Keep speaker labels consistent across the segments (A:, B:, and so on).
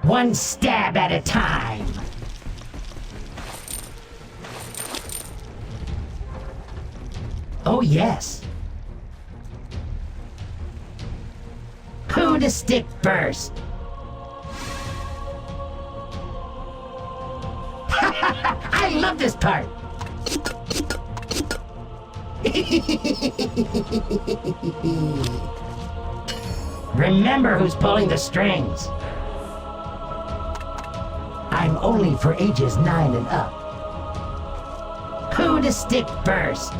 A: One stab at a time. Oh yes. Who to stick first? I love this part. Remember who's pulling the strings. I'm only for ages 9 and up. Who to stick first?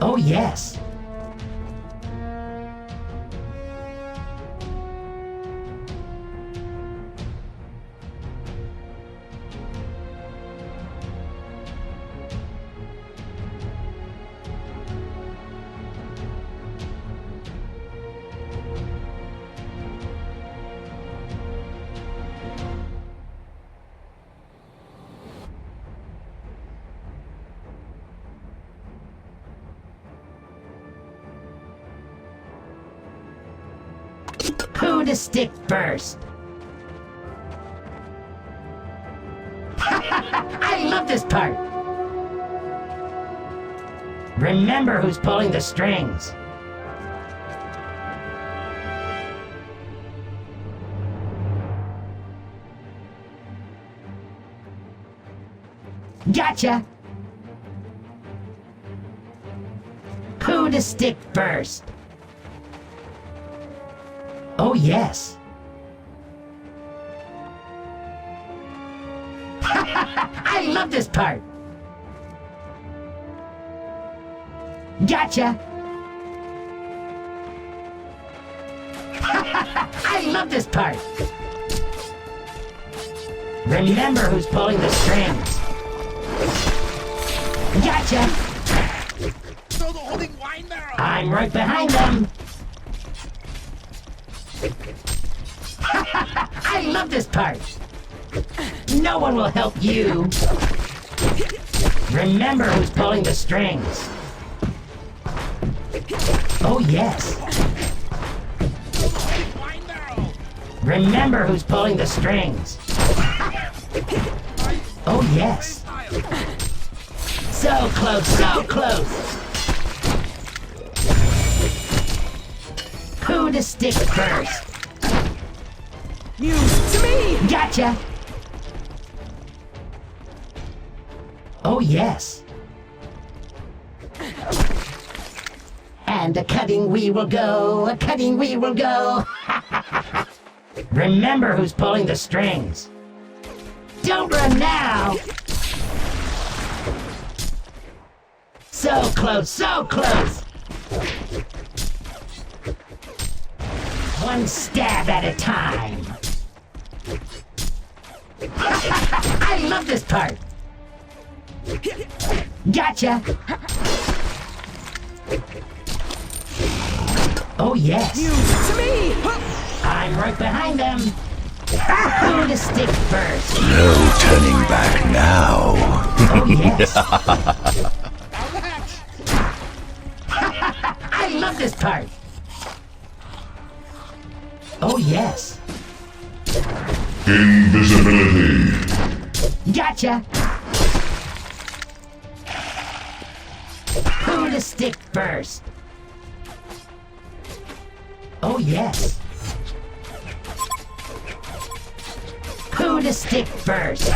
A: Oh yes. Who to stick first? I love this part. Remember who's pulling the strings. Gotcha. Who to stick first? Oh yes. I love this part. Gotcha. I love this part. Remember who's pulling the strings. Gotcha. I'm right behind them. I love this part. No one will help you. Remember who's pulling the strings. Oh yes. Remember who's pulling the strings. Oh yes. So close, so close. Who to stick first?
B: Music to me!
A: Gotcha! Oh yes. And a cutting we will go, a cutting we will go. Remember who's pulling the strings. Don't run now! So close, so close! One stab at a time. I love this part. Gotcha. Oh yes.
B: Music to me!
A: I'm right behind them. Who to stick first?
C: No turning back now.
A: Oh yes. I love this part. Oh yes.
D: Invisibility.
A: Gotcha. Who to stick first? Oh yes. Who to stick first?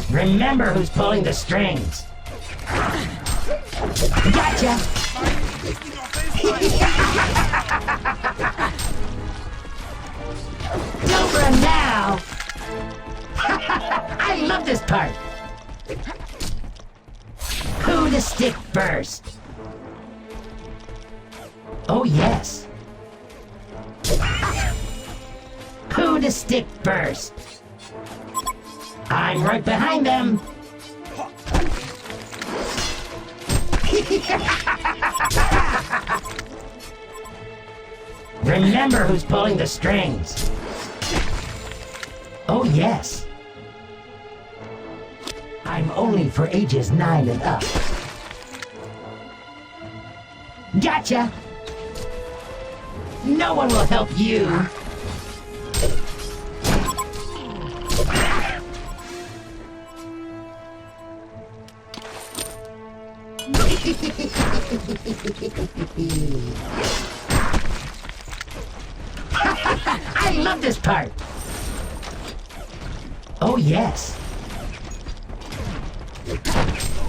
A: Remember who's pulling the strings. Gotcha. Don't run now. I love this part. Who to stick first? Oh yes. Who to stick first? I'm right behind them. Remember who's pulling the strings. Oh yes. I'm only for ages 9 and up. Gotcha! No one will help you. I love this part. Oh yes.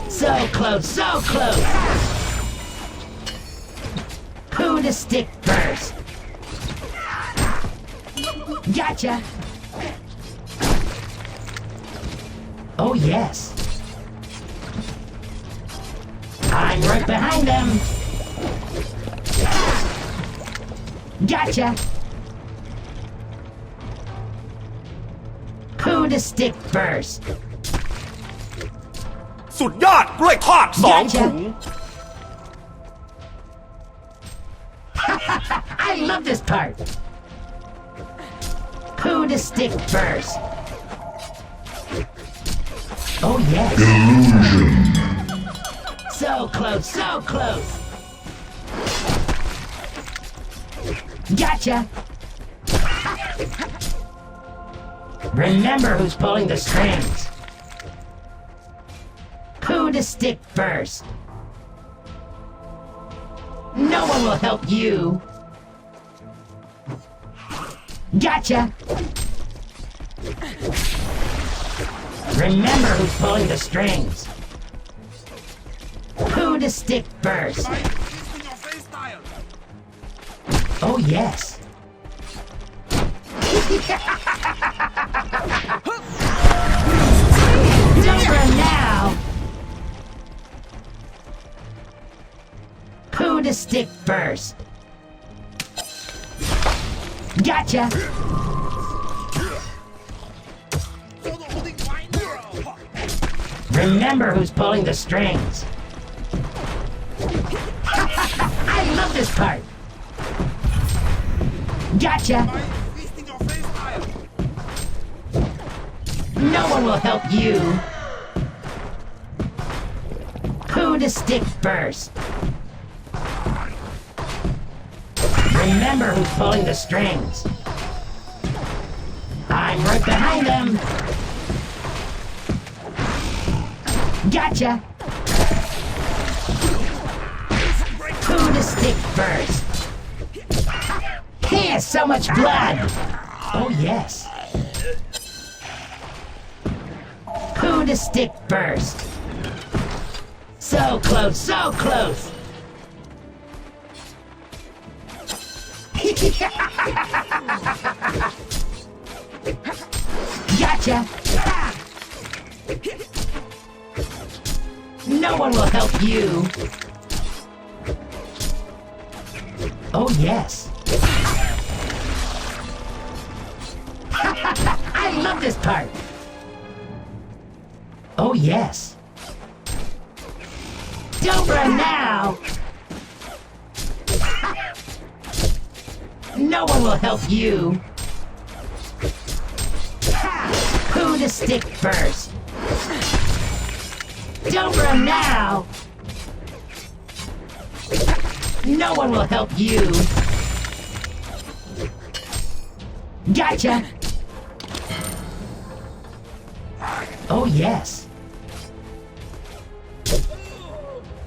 A: So close, so close. Who to stick first? Gotcha. Oh yes. I'm right behind them. Gotcha. Who to stick first?
B: สุดยอดกล้วยทอด2
A: Gotcha.
B: ถุง
A: I love this part. Who to stick first? Oh yes.
C: Illusion.
A: So close, so close. Gotcha. Remember who's pulling the strings. Who to stick first? No one will help you. Gotcha. Remember who's pulling the strings. Who to stick first? Oh yes. Don't run now. Who to stick first? Gotcha. Remember who's pulling the strings. I love this part. Gotcha. No one will help you. Who to stick first? Remember who's pulling the strings. I'm right behind them. Gotcha. Who to stick first? Here's so much blood. Oh yes. Who to stick first? So close, so close. Gotcha. No one will help you. Oh yes. I love this part. Oh yes. Don't run now. No one will help you. Who to stick first? Don't run now. No one will help you. Gotcha. Oh yes.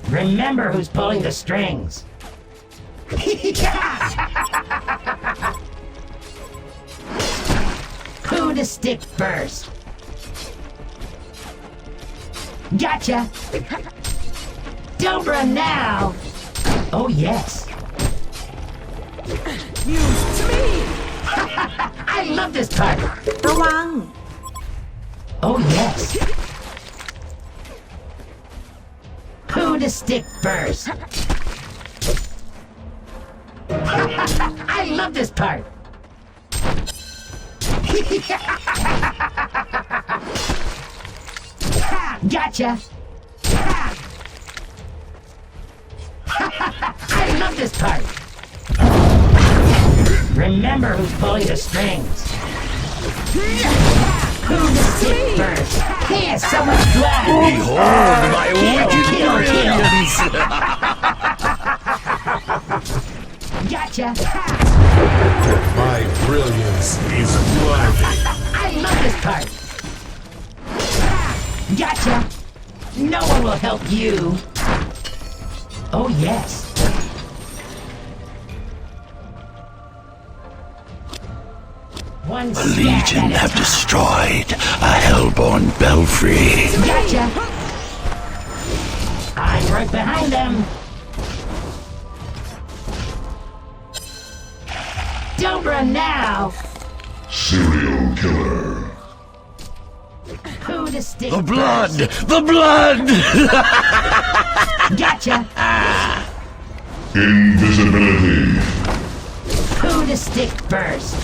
A: Remember who's pulling the strings. Who to stick first? Gotcha. Don't run now. Oh yes.
D: News to me.
A: I love this part.
D: ระวัง
A: Oh yes. Who to stick first? I love this part. Gotcha. I love this part. Remember who's pulling the strings. Who to stick first? Here's so much blood.
C: Behold my
A: Kill,
C: wicked
A: kill, kill.
C: brilliance!
A: Gotcha!
E: My brilliance is blinding.
A: I love this part! Gotcha! No one will help you! Oh yes! One
B: The Legion have destroyed a hellborn belfry.
A: Gotcha! I'm right behind them! Don't run now!
C: Serial killer.
A: Who to stick
B: The blood!
A: first?
B: The blood!
A: Gotcha!
C: Invisibility.
A: Who to stick first?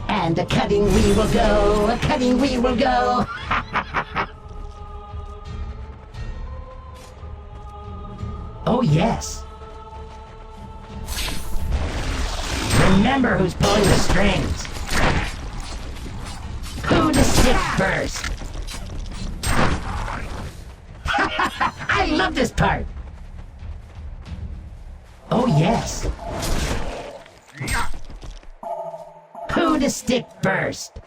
A: And a cutting we will go, a cutting we will go. Oh yes. Remember who's pulling the strings. Who to stick first? I love this part. Oh yes. Who to stick first?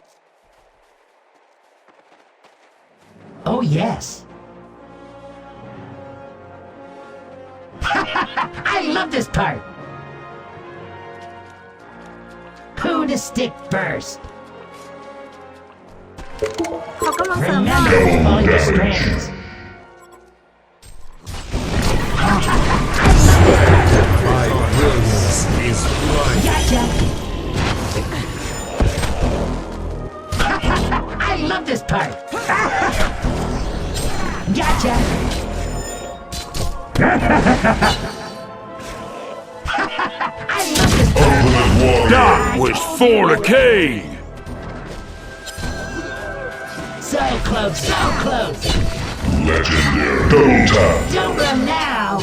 A: Oh yes. I love this part. Who to stick first?
D: เขากำลังเสริม
A: Remember who's pulling the strings.
E: My brilliance is blinding.
A: Gotcha. I love this part. Gotcha. I love this part.
C: Ultimate warrior.
B: That was fornicade!
A: So close, so close.
C: Legendary. Double tap.
A: Don't run now.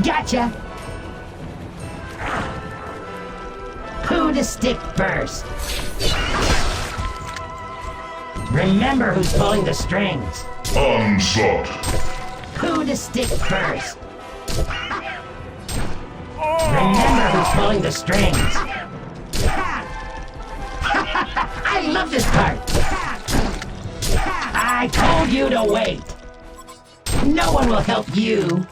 A: Gotcha. Who to stick first? Remember who's pulling the strings.
C: Onslaught.
A: Who to stick first? Remember who's pulling the strings. I love this part. I told you to wait. No one will help you.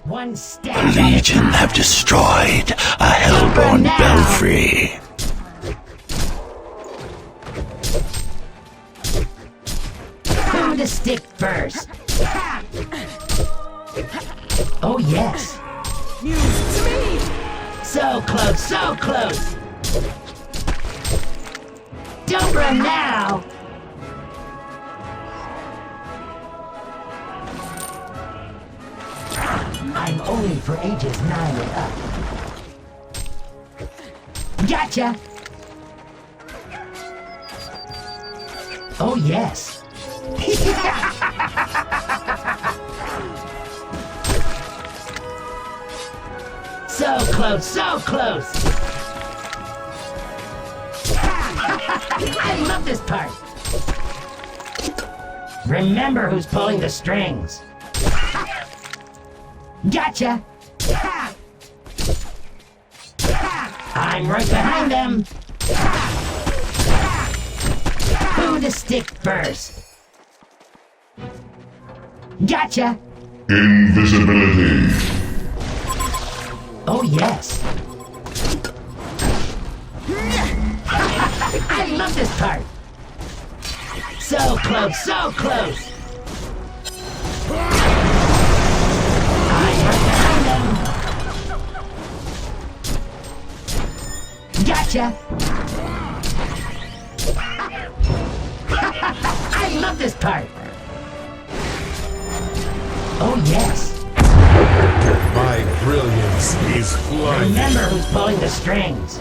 A: One step.
B: The Legion have destroyed a hellborn belfry.
A: Who to stick first? Oh yes.
D: News to me.
A: So close, so close. Don't run now. I'm only for ages 9 and up. Gotcha. Oh yes. So close, so close. I love this part. Remember who's pulling the strings. Gotcha. I'm right behind them. Who to stick first? Gotcha.
C: Invisibility.
A: Oh yes. I love this part. So close, so close. I'm right behind them. Gotcha. I love this part. Oh yes.
E: My brilliance is blinding.
A: Remember who's pulling the strings.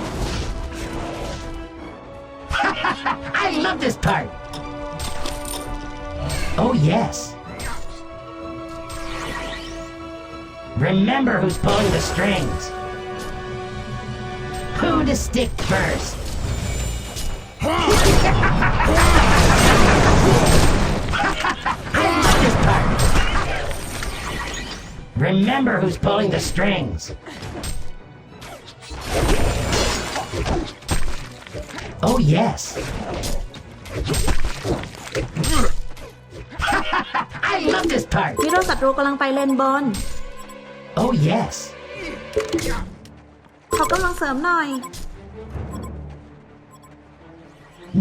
A: I love this part. Oh yes. Remember who's pulling the strings. Who to to stick first? I love this part. Remember who's pulling the strings. Oh yes. I love this part.
D: ฮีโร่ศัตรูกำลังไปเลนบน
A: Oh yes.
D: ขอกำลังเสริมหน่อย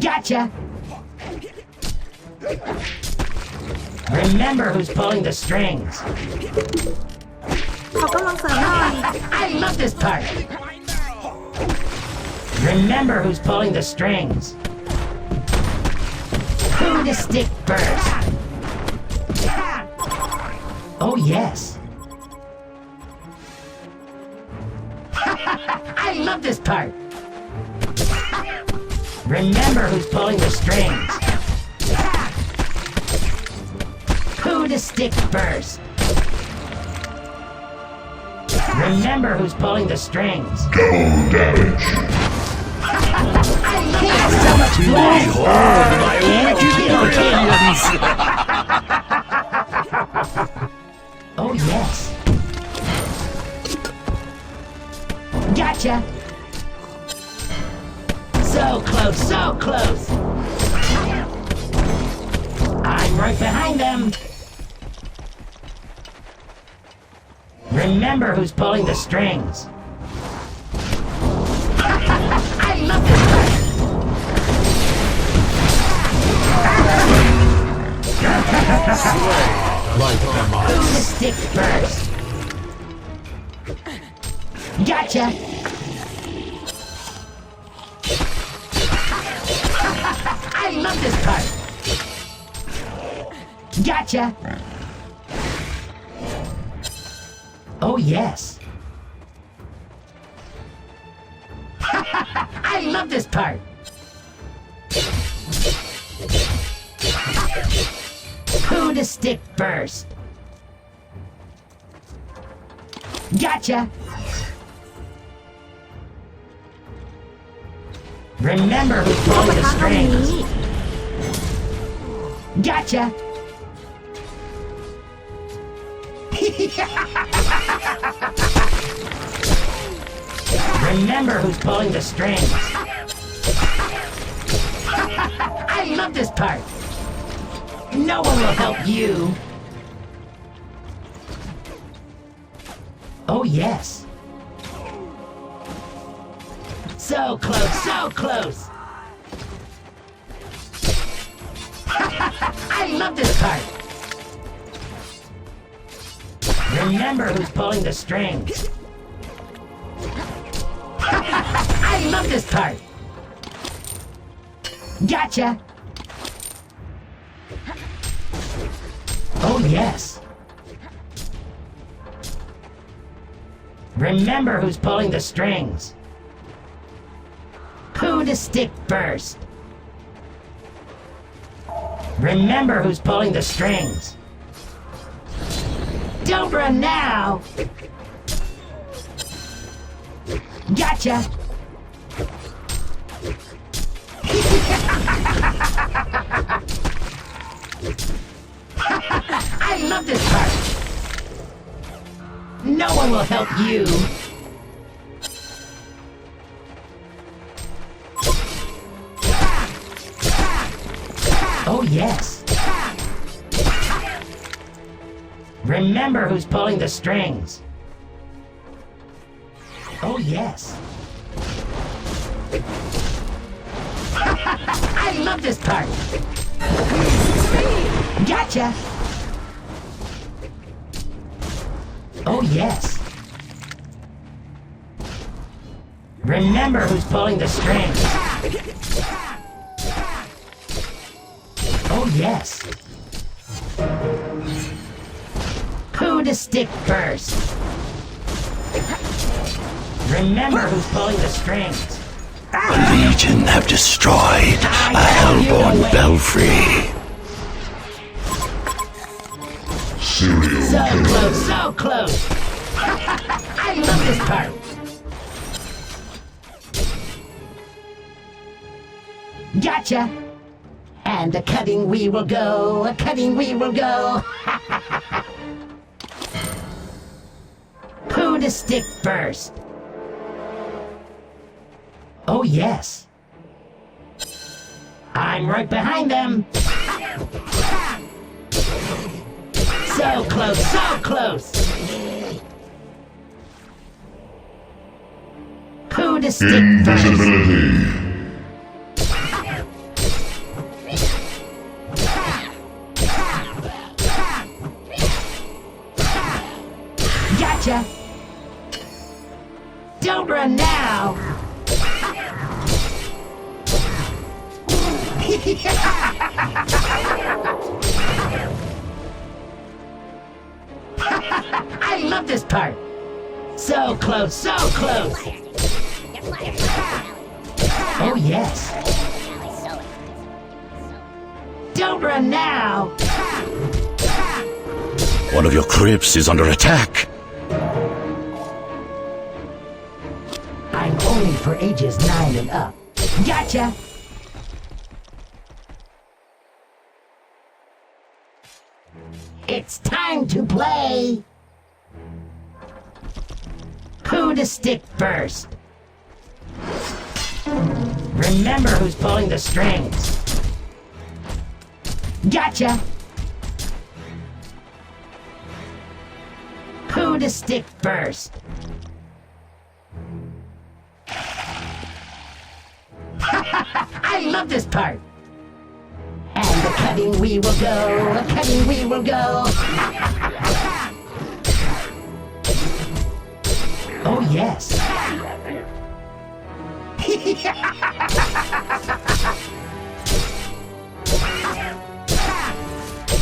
A: Gotcha. Remember who's pulling the strings.
D: ขอกำลังเสริมหน่อย
A: I love this part. Remember who's pulling the strings. Who to stick first? Oh yes. I love this part. Remember who's pulling the strings. Who to stick first? Remember who's pulling the strings.
C: Double damage.
A: I love so much flash. Oh yes. Gotcha. So close, so close. I'm right behind them. Remember who's pulling the strings. I love this part.
E: Light them up.
A: Who to stick first? Gotcha. I love this part. Gotcha. Oh yes. I love this part. Who to stick first? Gotcha. Remember who's
D: ผู้ป
A: pulling
D: ะ
A: the
D: ทะตรงนี้
A: strings. Gotcha. Remember who's pulling the strings. I love this part. No one will help you. Oh yes. So close, so close. I love this part. Remember who's pulling the strings. I love this part. Gotcha. Oh yes. Remember who's pulling the strings. Who to stick first? Remember who's pulling the strings. Don't run now! Gotcha! I love this part! No one will help you! Oh yes! Remember who's pulling the strings. Oh yes! I love this part! Gotcha! Oh yes! Remember who's pulling the strings. Oh yes! Who to stick first? Remember who's pulling the strings.
B: The Legion have destroyed a hellborn belfry.
C: Serial
A: So
C: killer.
A: close, so close! I love this part! Gotcha! And a cutting we will go, a cutting we will go. Who to stick first? Oh yes. I'm right behind them. So close, so close. Who to stick first?
C: Invisibility.
A: Gotcha! Don't run now! I love this part! So close, so close! Oh yes! Don't run now!
B: One of your crypts is under attack.
A: I'm only for ages 9 and up. Gotcha! It's time to play! Who to stick first? Remember who's pulling the strings. Gotcha! Who to stick first? I love this part! And the cutting we will go, the cutting we will go. Oh yes.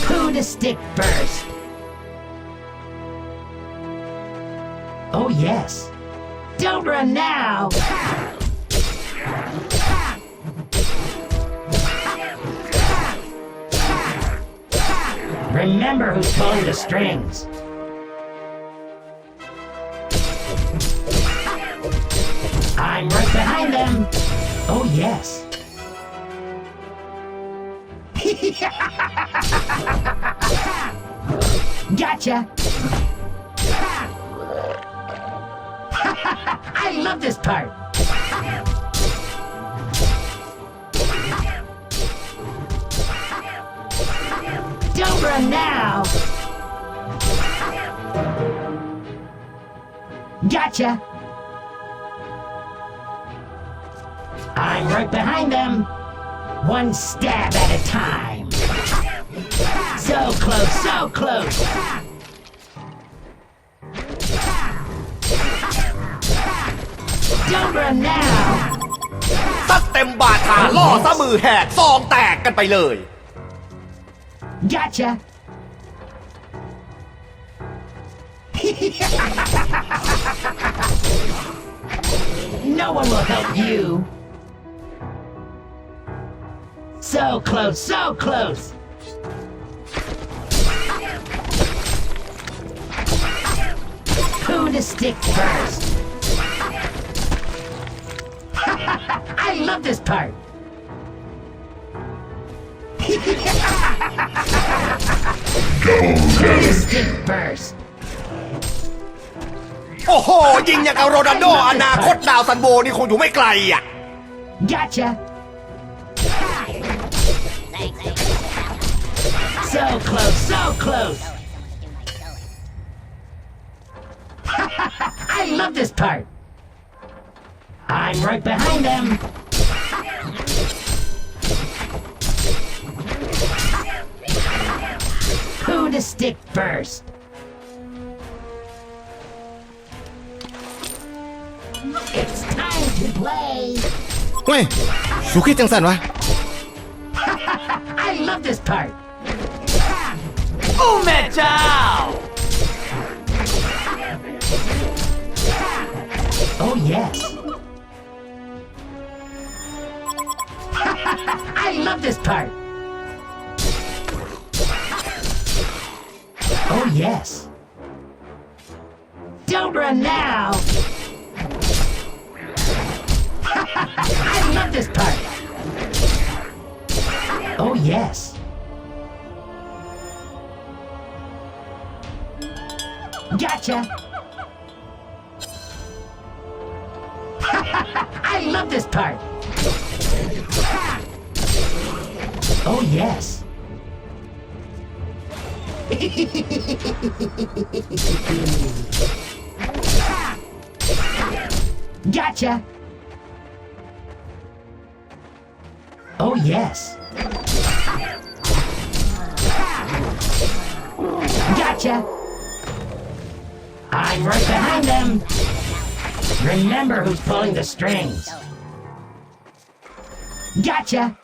A: Who to stick first? Oh yes. Don't run now. Remember who's pulling the strings. I'm right behind them. Oh yes. Gotcha. I love this part. Don't run now. Gotcha. I'm right behind them. One stab at a time. So close, so close. Don't run now.
F: ซัดเต็มบาทาล่อซะมือแหกซองแตกกันไปเลย
A: Gotcha. No one will help you. So close, so close. Who to stick first? I love this part. Who to stick first?
F: โอ้โหยิงอย่างกับโรนัลโดอนาคตดาวซันโบนี่คงอยู่ไม่ไกลอ่ะ
A: Gotcha. So close, so close. I love this part. I'm right behind them. Who to stick first? It's time to play.
F: เฮ้ยชูคิดจังสันวะ
A: I love this part.
F: โอ้แม่เจ้า
A: Oh yes. I love this part. Oh yes. Don't run now. I love this part. Oh, yes. Gotcha. I love this part. Oh, yes. Gotcha. Oh, yes. Gotcha. I'm right behind them. Remember who's pulling the strings. Gotcha.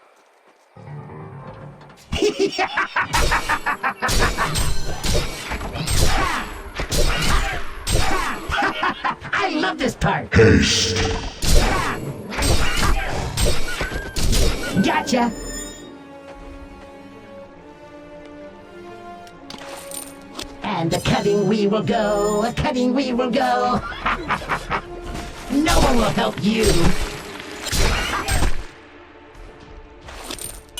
A: I love this part.
C: Haste.
A: Gotcha. And a cutting we will go, a cutting we will go. No one will help you.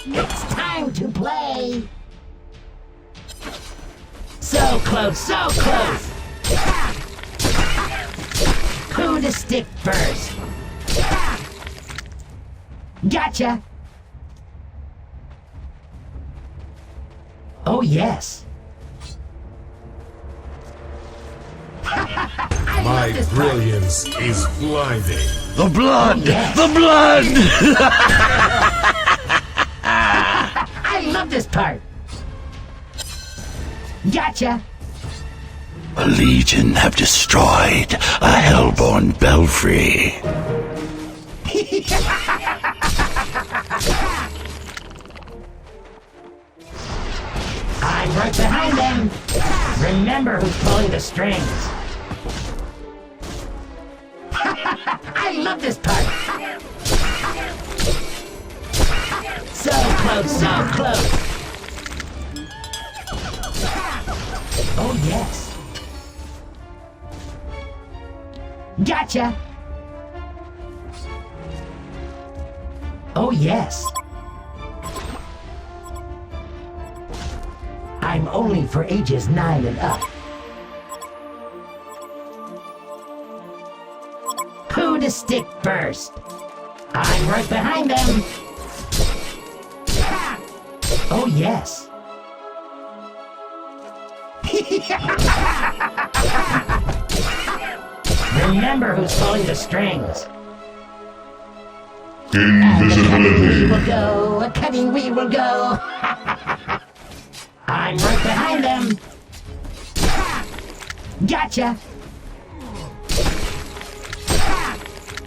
A: It's time to play. So close, so close. Who to stick first? Gotcha. Oh, yes.
E: My brilliance is blinding.
B: The blood!
A: Yes.
B: The blood!
A: I love this part. Gotcha.
B: A legion have destroyed a hellborn belfry.
A: I'm right behind them. Remember who's pulling the strings. I love this part. So close, so close. Oh, yes. Gotcha. Oh, yes. I'm only for ages 9 and up. Who to stick first? I'm right behind them. Oh, yes. Remember who's pulling the strings.
C: Invisibility.
A: We will go, a cutting we will go. I'm right behind them. Gotcha.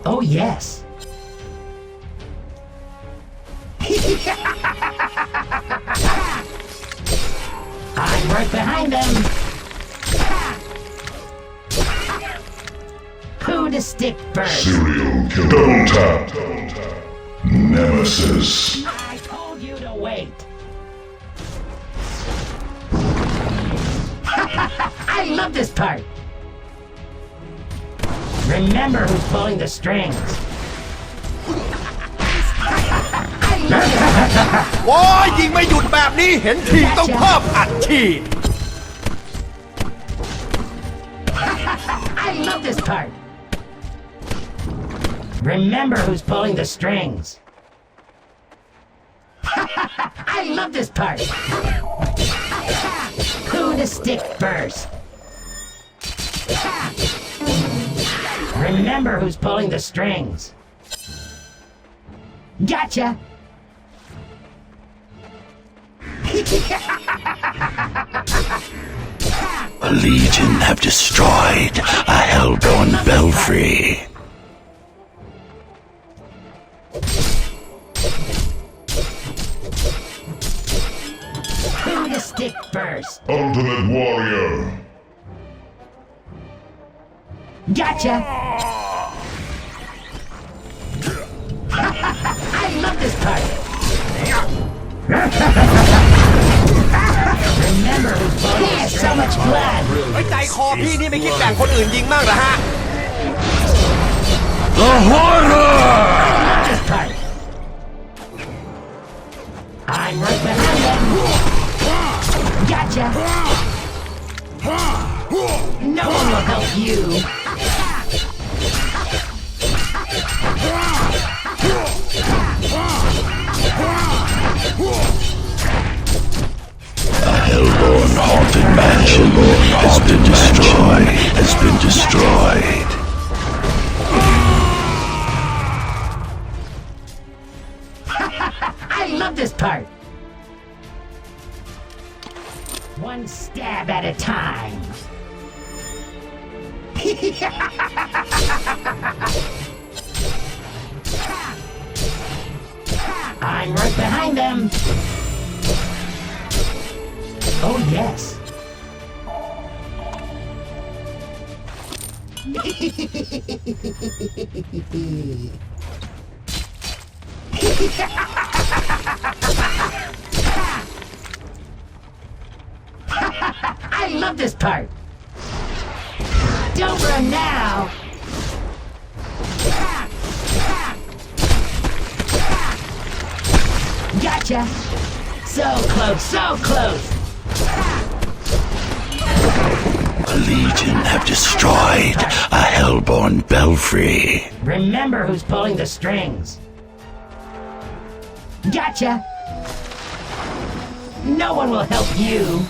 A: Oh, yes. I'm right behind them. Who to stick first?
C: Serial killer. Double tap. Nemesis.
A: I told you to wait. I love this part. Remember who's pulling the strings. I love this part.
F: ว้ายยิงไม่หยุดแบบนี้เห็นทีต้องเพิ่มอัดฉีด
A: I love this part. Remember who's pulling the strings. I love this part. Who to stick first? Remember who's pulling the strings. Gotcha.
B: A legion have destroyed a hellborn belfry.
A: Who to stick first?
C: Ultimate warrior.
A: Gotcha. I love this part. Remember who's pulling the strings. So much blood.
F: ไว้ใจคอพี่นี่ไม่คิดแบ่งคนอื่นยิงบ้างเหรอฮะ
B: The horror!
A: This part. I'm right behind them. Gotcha. No one will help you.
B: A hellborn haunted mansion has been destroyed.
A: I love this part. One stab at a time. I'm right behind them. Oh, yes. I love this part. Don't run now. Gotcha. So close, so close.
B: The Legion have destroyed a hellborn belfry.
A: Remember who's pulling the strings. Gotcha. No one will help you.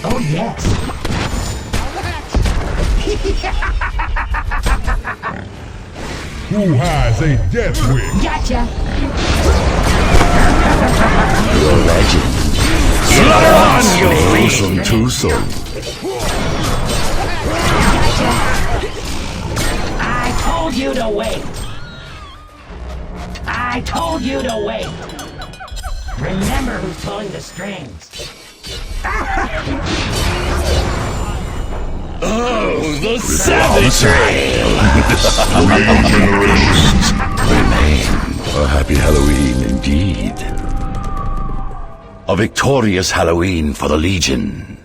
A: Oh, yes.
E: Who has a death wish?
A: Gotcha.
B: Your legend.
F: Slaughter on, you
B: Frozen too soon.
A: I told you to wait. I told you to wait. Remember who's pulling the strings.
B: Oh, the savagery!
C: 3 generations.
B: Remain. A happy Halloween indeed. A victorious Halloween for the Legion.